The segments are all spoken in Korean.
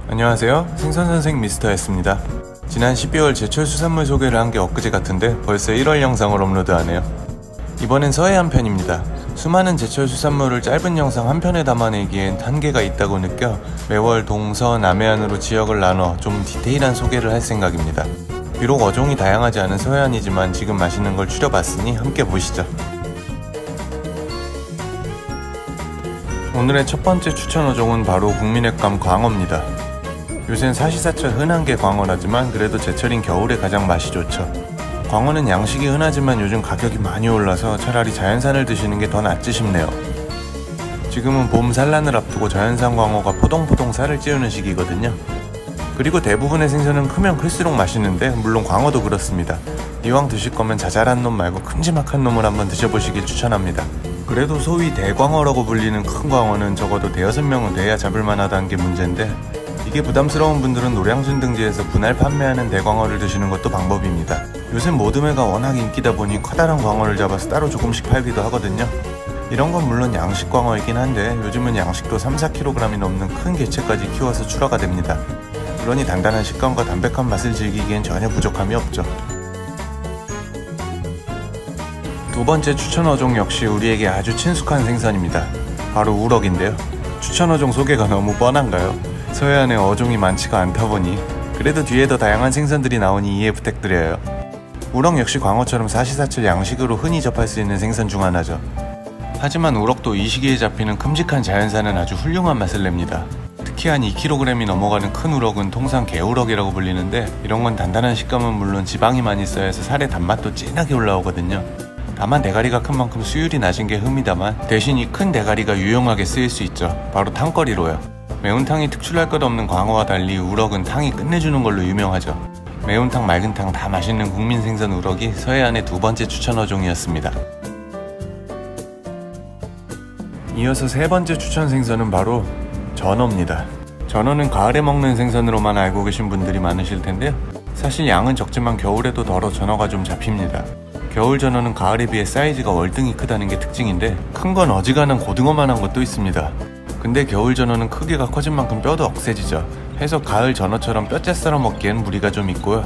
안녕하세요, 생선선생 미스터였습니다. 지난 12월 제철 수산물 소개를 한 게 엊그제 같은데 벌써 1월 영상을 업로드하네요. 이번엔 서해안 편입니다. 수많은 제철 수산물을 짧은 영상 한 편에 담아내기엔 한계가 있다고 느껴 매월 동서 남해안으로 지역을 나눠 좀 디테일한 소개를 할 생각입니다. 비록 어종이 다양하지 않은 서해안이지만 지금 맛있는 걸 추려봤으니 함께 보시죠. 오늘의 첫 번째 추천 어종은 바로 국민횟감 광어입니다. 요샌 사시사철 흔한 게 광어라지만 그래도 제철인 겨울에 가장 맛이 좋죠. 광어는 양식이 흔하지만 요즘 가격이 많이 올라서 차라리 자연산을 드시는 게 더 낫지 싶네요. 지금은 봄 산란을 앞두고 자연산 광어가 포동포동 살을 찌우는 시기거든요. 그리고 대부분의 생선은 크면 클수록 맛있는데 물론 광어도 그렇습니다. 이왕 드실 거면 자잘한 놈 말고 큼지막한 놈을 한번 드셔보시길 추천합니다. 그래도 소위 대광어라고 불리는 큰 광어는 적어도 대여섯 명은 돼야 잡을 만하다는 게 문제인데, 이게 부담스러운 분들은 노량진 등지에서 분할 판매하는 대광어를 드시는 것도 방법입니다. 요새 모듬회가 워낙 인기다 보니 커다란 광어를 잡아서 따로 조금씩 팔기도 하거든요. 이런 건 물론 양식 광어이긴 한데 요즘은 양식도 3-4kg이 넘는 큰 개체까지 키워서 출하가 됩니다. 그러니 단단한 식감과 담백한 맛을 즐기기엔 전혀 부족함이 없죠. 두 번째 추천 어종 역시 우리에게 아주 친숙한 생선입니다. 바로 우럭인데요. 추천 어종 소개가 너무 뻔한가요? 서해안에 어종이 많지가 않다 보니 그래도 뒤에 더 다양한 생선들이 나오니 이해 부탁드려요. 우럭 역시 광어처럼 사시사철 양식으로 흔히 접할 수 있는 생선 중 하나죠. 하지만 우럭도 이 시기에 잡히는 큼직한 자연산은 아주 훌륭한 맛을 냅니다. 특히 한 2kg이 넘어가는 큰 우럭은 통상 개우럭이라고 불리는데, 이런 건 단단한 식감은 물론 지방이 많이 쌓여서 살의 단맛도 진하게 올라오거든요. 다만 대가리가 큰 만큼 수율이 낮은 게 흠이다만 대신 이 큰 대가리가 유용하게 쓰일 수 있죠. 바로 탕거리로요. 매운탕이 특출날 것 없는 광어와 달리 우럭은 탕이 끝내주는 걸로 유명하죠. 매운탕 맑은탕 다 맛있는 국민 생선 우럭이 서해안의 두 번째 추천 어종이었습니다. 이어서 세 번째 추천 생선은 바로 전어입니다. 전어는 가을에 먹는 생선으로만 알고 계신 분들이 많으실 텐데요. 사실 양은 적지만 겨울에도 덜어 전어가 좀 잡힙니다. 겨울 전어는 가을에 비해 사이즈가 월등히 크다는 게 특징인데, 큰 건 어지간한 고등어만한 것도 있습니다. 근데 겨울 전어는 크기가 커진 만큼 뼈도 억세지죠. 해서 가을 전어처럼 뼈째 썰어 먹기엔 무리가 좀 있고요.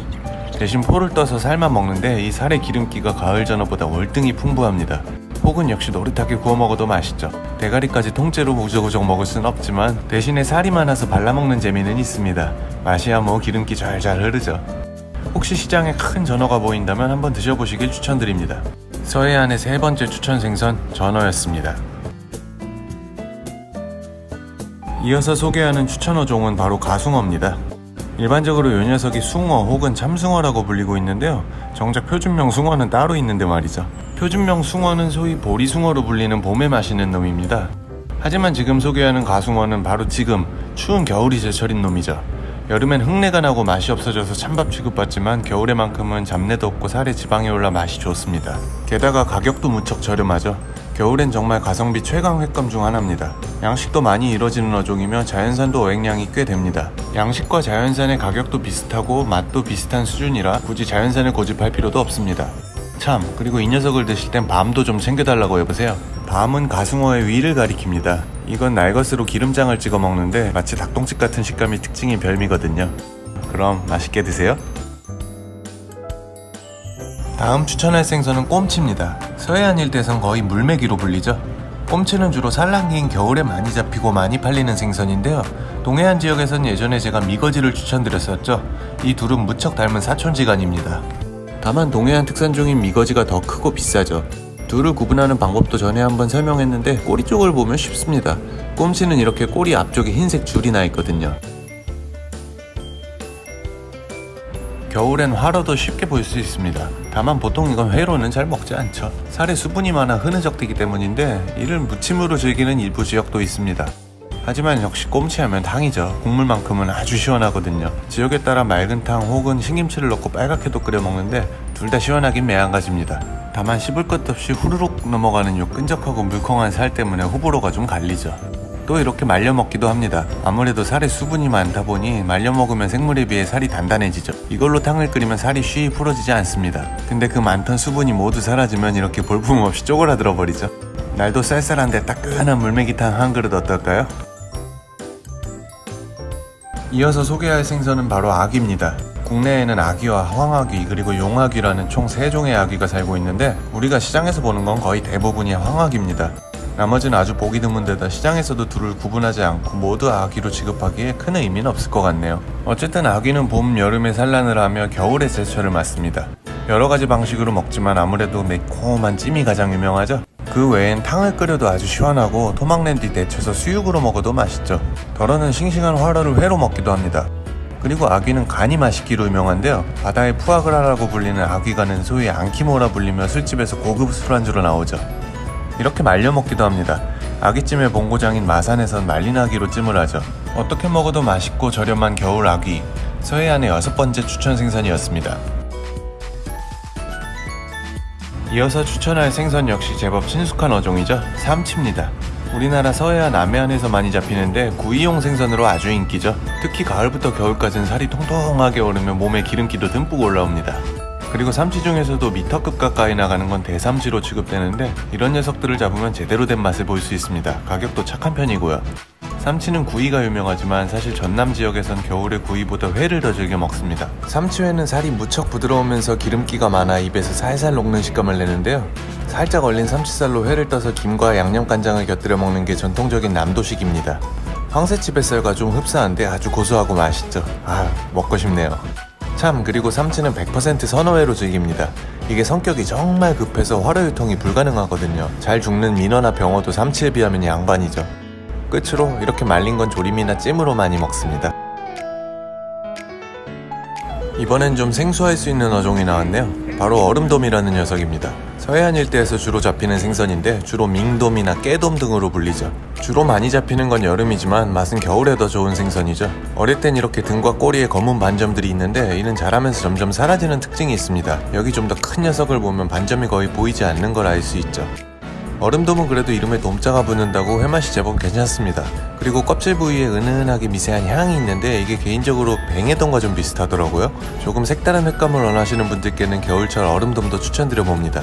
대신 포를 떠서 살만 먹는데 이 살의 기름기가 가을 전어보다 월등히 풍부합니다. 혹은 역시 노릇하게 구워 먹어도 맛있죠. 대가리까지 통째로 무저구적 먹을 순 없지만 대신에 살이 많아서 발라먹는 재미는 있습니다. 맛이야 뭐 기름기 잘잘 흐르죠. 혹시 시장에 큰 전어가 보인다면 한번 드셔보시길 추천드립니다. 서해안의 세 번째 추천 생선 전어였습니다. 이어서 소개하는 추천 어종은 바로 가숭어입니다. 일반적으로 이 녀석이 숭어 혹은 참숭어라고 불리고 있는데요. 정작 표준명 숭어는 따로 있는데 말이죠. 표준명 숭어는 소위 보리숭어로 불리는 봄에 맛있는 놈입니다. 하지만 지금 소개하는 가숭어는 바로 지금 추운 겨울이 제철인 놈이죠. 여름엔 흙내가 나고 맛이 없어져서 찬밥 취급받지만 겨울에만큼은 잡내도 없고 살에 지방이 올라 맛이 좋습니다. 게다가 가격도 무척 저렴하죠. 겨울엔 정말 가성비 최강 횟감 중 하나입니다. 양식도 많이 이뤄지는 어종이며 자연산도 어획량이 꽤 됩니다. 양식과 자연산의 가격도 비슷하고 맛도 비슷한 수준이라 굳이 자연산을 고집할 필요도 없습니다. 참, 그리고 이 녀석을 드실 땐 밤도 좀 챙겨달라고 해보세요. 밤은 가숭어의 위를 가리킵니다. 이건 날것으로 기름장을 찍어 먹는데 마치 닭똥집 같은 식감이 특징인 별미거든요. 그럼 맛있게 드세요. 다음 추천할 생선은 꼼치입니다. 서해안 일대에선 거의 물메기로 불리죠. 꼼치는 주로 산란기인 겨울에 많이 잡히고 많이 팔리는 생선인데요. 동해안 지역에선 예전에 제가 미거지를 추천드렸었죠. 이 둘은 무척 닮은 사촌지간입니다. 다만 동해안 특산종인 미거지가 더 크고 비싸죠. 둘을 구분하는 방법도 전에 한번 설명했는데 꼬리 쪽을 보면 쉽습니다. 꼼치는 이렇게 꼬리 앞쪽에 흰색 줄이 나 있거든요. 겨울엔 화로도 쉽게 볼 수 있습니다. 다만 보통 이건 회로는 잘 먹지 않죠. 살에 수분이 많아 흐느적대기 때문인데 이를 무침으로 즐기는 일부 지역도 있습니다. 하지만 역시 꼼치하면 탕이죠. 국물만큼은 아주 시원하거든요. 지역에 따라 맑은 탕 혹은 신김치를 넣고 빨갛게도 끓여 먹는데 둘 다 시원하긴 매한가지입니다. 다만 씹을 것 없이 후루룩 넘어가는 요 끈적하고 물컹한 살 때문에 호불호가 좀 갈리죠. 또 이렇게 말려 먹기도 합니다. 아무래도 살에 수분이 많다 보니 말려 먹으면 생물에 비해 살이 단단해지죠. 이걸로 탕을 끓이면 살이 쉬이 풀어지지 않습니다. 근데 그 많던 수분이 모두 사라지면 이렇게 볼품없이 쪼그라들어 버리죠. 날도 쌀쌀한데 따끈한 물메기탕 한 그릇 어떨까요? 이어서 소개할 생선은 바로 아귀입니다. 국내에는 아귀와 황아귀 그리고 용아귀라는 총 3종의 아귀가 살고 있는데 우리가 시장에서 보는 건 거의 대부분이 황아귀입니다. 나머지는 아주 보기 드문 데다 시장에서도 둘을 구분하지 않고 모두 아귀로 취급하기에 큰 의미는 없을 것 같네요. 어쨌든 아귀는 봄, 여름에 산란을 하며 겨울에 제철을 맞습니다. 여러가지 방식으로 먹지만 아무래도 매콤한 찜이 가장 유명하죠. 그 외엔 탕을 끓여도 아주 시원하고 토막낸 뒤 데쳐서 수육으로 먹어도 맛있죠. 덜어는 싱싱한 화로를 회로 먹기도 합니다. 그리고 아귀는 간이 맛있기로 유명한데요. 바다의 푸아그라라고 불리는 아귀간은 소위 앙키모라 불리며 술집에서 고급 술안주로 나오죠. 이렇게 말려 먹기도 합니다. 아귀찜의 본고장인 마산에선 말린 아귀로 찜을 하죠. 어떻게 먹어도 맛있고 저렴한 겨울 아귀, 서해안의 6번째 추천 생선이었습니다. 이어서 추천할 생선 역시 제법 친숙한 어종이죠. 삼치입니다. 우리나라 서해안 남해안에서 많이 잡히는데 구이용 생선으로 아주 인기죠. 특히 가을부터 겨울까지는 살이 통통하게 오르며 몸에 기름기도 듬뿍 올라옵니다. 그리고 삼치 중에서도 미터급 가까이 나가는 건 대삼치로 취급되는데 이런 녀석들을 잡으면 제대로 된 맛을 볼 수 있습니다. 가격도 착한 편이고요. 삼치는 구이가 유명하지만 사실 전남 지역에선 겨울에 구이보다 회를 더 즐겨 먹습니다. 삼치회는 살이 무척 부드러우면서 기름기가 많아 입에서 살살 녹는 식감을 내는데요. 살짝 얼린 삼치살로 회를 떠서 김과 양념간장을 곁들여 먹는 게 전통적인 남도식입니다. 황새치 뱃살과 좀 흡사한데 아주 고소하고 맛있죠. 먹고 싶네요. 참, 그리고 삼치는 100% 선어회로 즐깁니다. 이게 성격이 정말 급해서 활어 유통이 불가능하거든요. 잘 죽는 민어나 병어도 삼치에 비하면 양반이죠. 끝으로 이렇게 말린 건 조림이나 찜으로 많이 먹습니다. 이번엔 좀 생소할 수 있는 어종이 나왔네요. 바로 얼음돔이라는 녀석입니다. 서해안 일대에서 주로 잡히는 생선인데 주로 밍돔이나 깨돔 등으로 불리죠. 주로 많이 잡히는 건 여름이지만 맛은 겨울에 더 좋은 생선이죠. 어릴 땐 이렇게 등과 꼬리에 검은 반점들이 있는데 이는 자라면서 점점 사라지는 특징이 있습니다. 여기 좀 더 큰 녀석을 보면 반점이 거의 보이지 않는 걸 알 수 있죠. 얼음돔은 그래도 이름에 돔자가 붙는다고 회맛이 제법 괜찮습니다. 그리고 껍질 부위에 은은하게 미세한 향이 있는데 이게 개인적으로 뱅에돔과 좀 비슷하더라고요. 조금 색다른 횟감을 원하시는 분들께는 겨울철 얼음돔도 추천드려봅니다.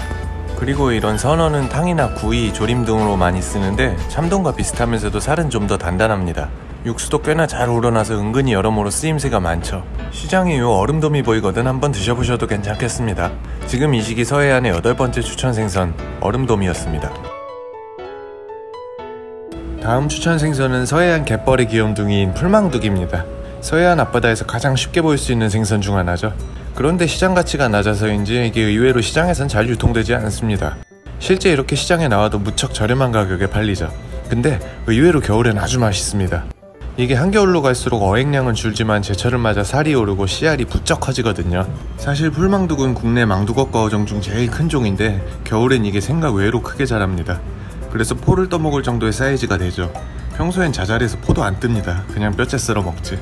그리고 이런 선어는 탕이나 구이, 조림 등으로 많이 쓰는데 참돔과 비슷하면서도 살은 좀 더 단단합니다. 육수도 꽤나 잘 우러나서 은근히 여러모로 쓰임새가 많죠. 시장에 요 얼음돔이 보이거든 한번 드셔보셔도 괜찮겠습니다. 지금 이 시기 서해안의 8번째 추천 생선 얼음돔이었습니다. 다음 추천 생선은 서해안 갯벌의 귀염둥이인 풀망둑입니다. 서해안 앞바다에서 가장 쉽게 볼 수 있는 생선 중 하나죠. 그런데 시장 가치가 낮아서인지 이게 의외로 시장에선 잘 유통되지 않습니다. 실제 이렇게 시장에 나와도 무척 저렴한 가격에 팔리죠. 근데 의외로 겨울엔 아주 맛있습니다. 이게 한겨울로 갈수록 어획량은 줄지만 제철을 맞아 살이 오르고 씨알이 부쩍 커지거든요. 사실 풀망둑은 국내 망두걱과 어종 중 제일 큰 종인데 겨울엔 이게 생각 외로 크게 자랍니다. 그래서 포를 떠먹을 정도의 사이즈가 되죠. 평소엔 자잘해서 포도 안 뜹니다. 그냥 뼈째 썰어 먹지.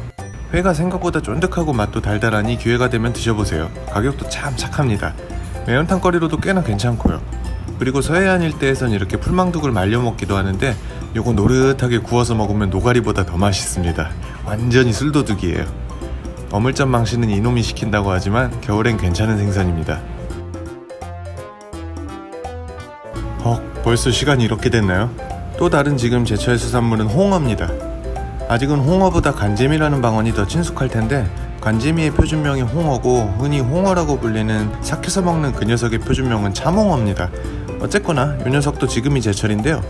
회가 생각보다 쫀득하고 맛도 달달하니 기회가 되면 드셔보세요. 가격도 참 착합니다. 매운탕거리로도 꽤나 괜찮고요. 그리고 서해안 일대에선 이렇게 풀망둑을 말려 먹기도 하는데 요거 노릇하게 구워서 먹으면 노가리보다 더 맛있습니다. 완전히 술도둑이에요. 어물점 망신은 이놈이 시킨다고 하지만 겨울엔 괜찮은 생선입니다. 벌써 시간이 이렇게 됐나요? 또 다른 지금 제철 수산물은 홍어입니다. 아직은 홍어보다 간재미라는 방언이 더 친숙할 텐데 간재미의 표준명이 홍어고 흔히 홍어라고 불리는 삭혀서 먹는 그 녀석의 표준명은 참홍어입니다. 어쨌거나 이 녀석도 지금이 제철인데요.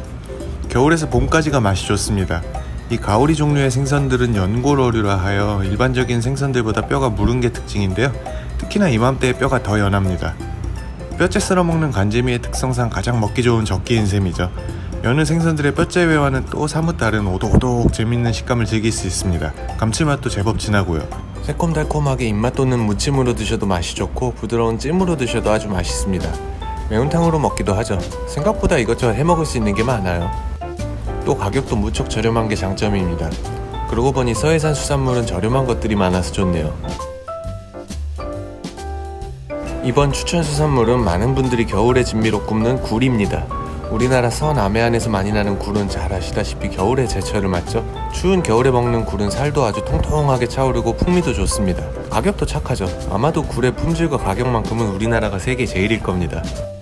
겨울에서 봄까지가 맛이 좋습니다. 이 가오리 종류의 생선들은 연골어류라 하여 일반적인 생선들보다 뼈가 무른 게 특징인데요. 특히나 이맘때의 뼈가 더 연합니다. 뼈째 썰어 먹는 간재미의 특성상 가장 먹기 좋은 적기인 셈이죠. 여느 생선들의 뼈째회와는 또 사뭇 다른 오독오독 재밌는 식감을 즐길 수 있습니다. 감칠맛도 제법 진하고요. 새콤달콤하게 입맛 돋는 무침으로 드셔도 맛이 좋고 부드러운 찜으로 드셔도 아주 맛있습니다. 매운탕으로 먹기도 하죠. 생각보다 이것저것 해먹을 수 있는 게 많아요. 또 가격도 무척 저렴한 게 장점입니다. 그러고 보니 서해산 수산물은 저렴한 것들이 많아서 좋네요. 이번 추천 수산물은 많은 분들이 겨울에 진미로 굽는 굴입니다. 우리나라 서남해안에서 많이 나는 굴은 잘 아시다시피 겨울에 제철을 맞죠. 추운 겨울에 먹는 굴은 살도 아주 통통하게 차오르고 풍미도 좋습니다. 가격도 착하죠. 아마도 굴의 품질과 가격만큼은 우리나라가 세계 제일일 겁니다.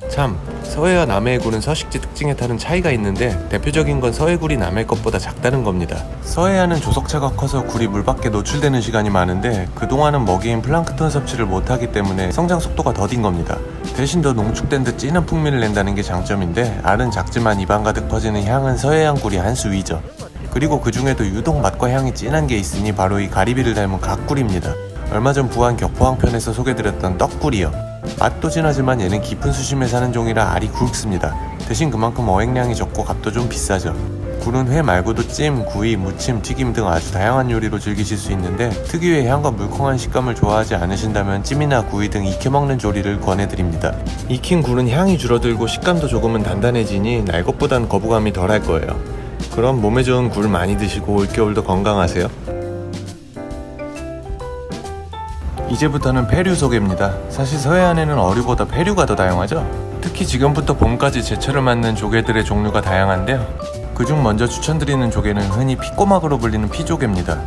참, 서해와 남해의 굴은 서식지 특징에 따른 차이가 있는데 대표적인 건 서해 굴이 남해 것보다 작다는 겁니다. 서해안은 조석차가 커서 굴이 물 밖에 노출되는 시간이 많은데 그동안은 먹이인 플랑크톤 섭취를 못하기 때문에 성장 속도가 더딘 겁니다. 대신 더 농축된 듯 진한 풍미를 낸다는 게 장점인데, 알은 작지만 입안 가득 퍼지는 향은 서해안 굴이 한 수 위죠. 그리고 그 중에도 유독 맛과 향이 진한 게 있으니 바로 이 가리비를 닮은 갓굴입니다. 얼마 전 부안 격포항편에서 소개드렸던 떡굴이요. 맛도 진하지만 얘는 깊은 수심에 사는 종이라 알이 굵습니다. 대신 그만큼 어획량이 적고 값도 좀 비싸죠. 굴은 회 말고도 찜, 구이, 무침, 튀김 등 아주 다양한 요리로 즐기실 수 있는데, 특유의 향과 물컹한 식감을 좋아하지 않으신다면 찜이나 구이 등 익혀 먹는 조리를 권해드립니다. 익힌 굴은 향이 줄어들고 식감도 조금은 단단해지니 날 것보단 거부감이 덜할 거예요. 그럼 몸에 좋은 굴 많이 드시고 올겨울도 건강하세요. 이제부터는 폐류 소개입니다. 사실 서해안에는 어류보다 폐류가 더 다양하죠. 특히 지금부터 봄까지 제철을 맞는 조개들의 종류가 다양한데요. 그중 먼저 추천드리는 조개는 흔히 피꼬막으로 불리는 피조개입니다.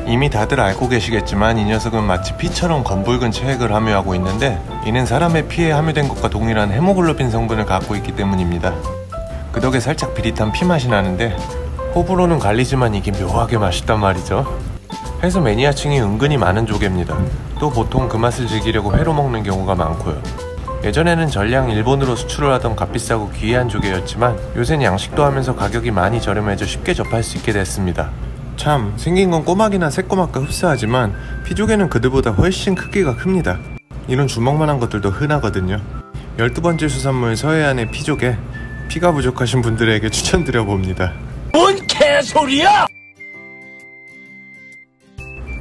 이미 다들 알고 계시겠지만 이 녀석은 마치 피처럼 검붉은 체액을 함유하고 있는데, 이는 사람의 피에 함유된 것과 동일한 헤모글로빈 성분을 갖고 있기 때문입니다. 그 덕에 살짝 비릿한 피맛이 나는데 호불호는 갈리지만 이게 묘하게 맛있단 말이죠. 해서 매니아층이 은근히 많은 조개입니다. 또 보통 그 맛을 즐기려고 회로 먹는 경우가 많고요. 예전에는 전량 일본으로 수출을 하던 값비싸고 귀한 조개였지만 요새는 양식도 하면서 가격이 많이 저렴해져 쉽게 접할 수 있게 됐습니다. 참, 생긴 건 꼬막이나 새꼬막과 흡사하지만 피조개는 그들보다 훨씬 크기가 큽니다. 이런 주먹만한 것들도 흔하거든요. 12번째 수산물 서해안의 피조개, 피가 부족하신 분들에게 추천드려봅니다. 뭔 개소리야!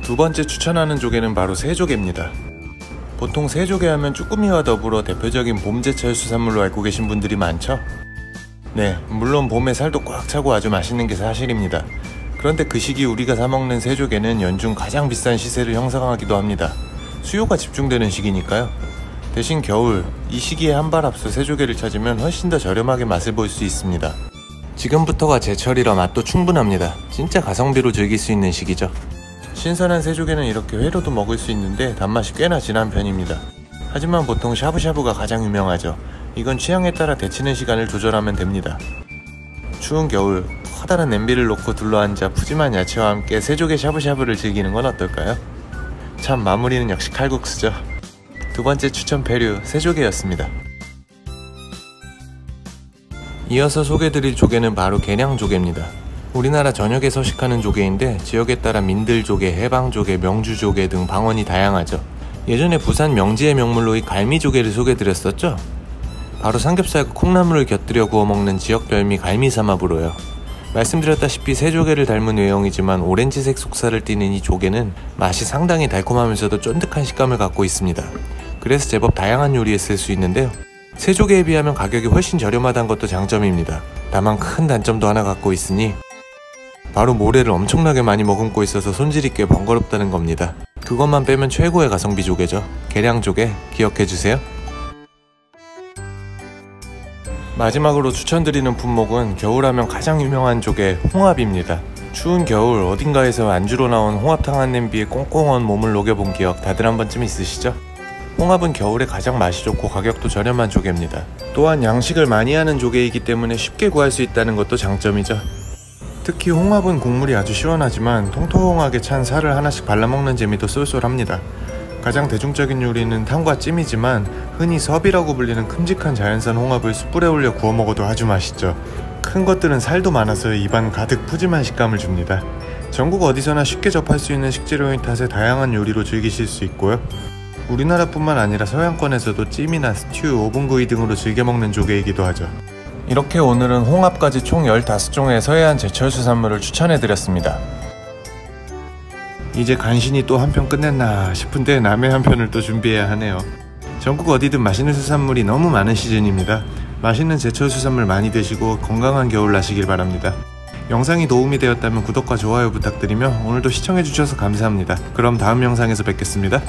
두 번째 추천하는 조개는 바로 새조개입니다. 보통 새조개 하면 쭈꾸미와 더불어 대표적인 봄제철 수산물로 알고 계신 분들이 많죠? 네, 물론 봄에 살도 꽉 차고 아주 맛있는 게 사실입니다. 그런데 그 시기 우리가 사먹는 새조개는 연중 가장 비싼 시세를 형성하기도 합니다. 수요가 집중되는 시기니까요. 대신 겨울, 이 시기에 한 발 앞서 새조개를 찾으면 훨씬 더 저렴하게 맛을 볼 수 있습니다. 지금부터가 제철이라 맛도 충분합니다. 진짜 가성비로 즐길 수 있는 시기죠. 신선한 새조개는 이렇게 회로도 먹을 수 있는데 단맛이 꽤나 진한 편입니다. 하지만 보통 샤브샤브가 가장 유명하죠. 이건 취향에 따라 데치는 시간을 조절하면 됩니다. 추운 겨울, 커다란 냄비를 놓고 둘러앉아 푸짐한 야채와 함께 새조개 샤브샤브를 즐기는 건 어떨까요? 참, 마무리는 역시 칼국수죠. 두 번째 추천 폐류, 새조개였습니다. 이어서 소개드릴 조개는 바로 계량조개입니다. 우리나라 전역에 서식하는 조개인데 지역에 따라 민들조개, 해방조개, 명주조개 등 방언이 다양하죠. 예전에 부산 명지의 명물로 이 갈미조개를 소개드렸었죠? 바로 삼겹살과 콩나물을 곁들여 구워 먹는 지역 별미 갈미삼합으로요. 말씀드렸다시피 새조개를 닮은 외형이지만 오렌지색 속살을 띠는 이 조개는 맛이 상당히 달콤하면서도 쫀득한 식감을 갖고 있습니다. 그래서 제법 다양한 요리에 쓸 수 있는데요. 새조개에 비하면 가격이 훨씬 저렴하다는 것도 장점입니다. 다만 큰 단점도 하나 갖고 있으니 바로 모래를 엄청나게 많이 머금고 있어서 손질이 꽤 번거롭다는 겁니다. 그것만 빼면 최고의 가성비 조개죠. 계량조개 기억해주세요. 마지막으로 추천드리는 품목은 겨울하면 가장 유명한 조개 홍합입니다. 추운 겨울 어딘가에서 안주로 나온 홍합탕 한 냄비에 꽁꽁 언 몸을 녹여본 기억 다들 한 번쯤 있으시죠? 홍합은 겨울에 가장 맛이 좋고 가격도 저렴한 조개입니다. 또한 양식을 많이 하는 조개이기 때문에 쉽게 구할 수 있다는 것도 장점이죠. 특히 홍합은 국물이 아주 시원하지만 통통하게 찬 살을 하나씩 발라먹는 재미도 쏠쏠합니다. 가장 대중적인 요리는 탕과 찜이지만 흔히 섭이라고 불리는 큼직한 자연산 홍합을 숯불에 올려 구워 먹어도 아주 맛있죠. 큰 것들은 살도 많아서 입안 가득 푸짐한 식감을 줍니다. 전국 어디서나 쉽게 접할 수 있는 식재료인 탓에 다양한 요리로 즐기실 수 있고요. 우리나라뿐만 아니라 서양권에서도 찜이나 스튜, 오븐구이 등으로 즐겨 먹는 조개이기도 하죠. 이렇게 오늘은 홍합까지 총 15종의 서해안 제철 수산물을 추천해드렸습니다. 이제 간신히 또 한 편 끝냈나 싶은데 남의 한 편을 또 준비해야 하네요. 전국 어디든 맛있는 수산물이 너무 많은 시즌입니다. 맛있는 제철 수산물 많이 드시고 건강한 겨울 나시길 바랍니다. 영상이 도움이 되었다면 구독과 좋아요 부탁드리며 오늘도 시청해주셔서 감사합니다. 그럼 다음 영상에서 뵙겠습니다.